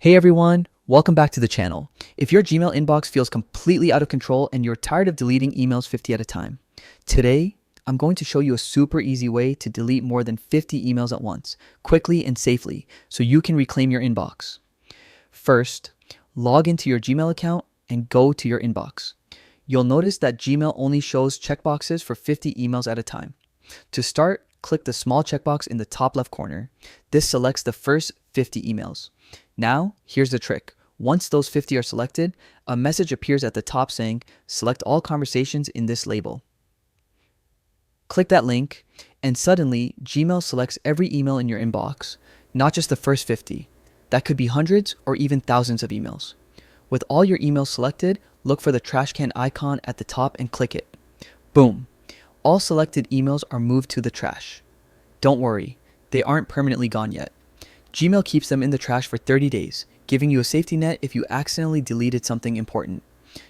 Hey everyone, welcome back to the channel. If your Gmail inbox feels completely out of control and you're tired of deleting emails 50 at a time, today I'm going to show you a super easy way to delete more than 50 emails at once, quickly and safely, so you can reclaim your inbox. First, log into your Gmail account and go to your inbox. You'll notice that Gmail only shows checkboxes for 50 emails at a time. To start, click the small checkbox in the top left corner. This selects the first 50 emails. Now, here's the trick. Once those 50 are selected, a message appears at the top saying, "Select all conversations in this label." Click that link, and suddenly, Gmail selects every email in your inbox, not just the first 50. That could be hundreds or even thousands of emails. With all your emails selected, look for the trash can icon at the top and click it. Boom! All selected emails are moved to the trash. Don't worry, they aren't permanently gone yet. Gmail keeps them in the trash for 30 days, giving you a safety net if you accidentally deleted something important.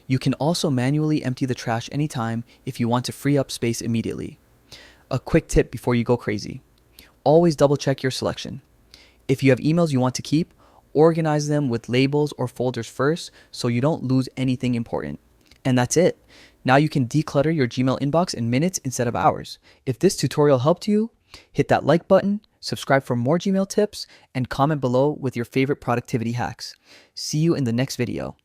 You can also manually empty the trash anytime if you want to free up space immediately. A quick tip before you go crazy. Always double check your selection. If you have emails you want to keep, organize them with labels or folders first so you don't lose anything important. And that's it. Now you can declutter your Gmail inbox in minutes instead of hours. If this tutorial helped you, hit that like button, subscribe for more Gmail tips, and comment below with your favorite productivity hacks. See you in the next video.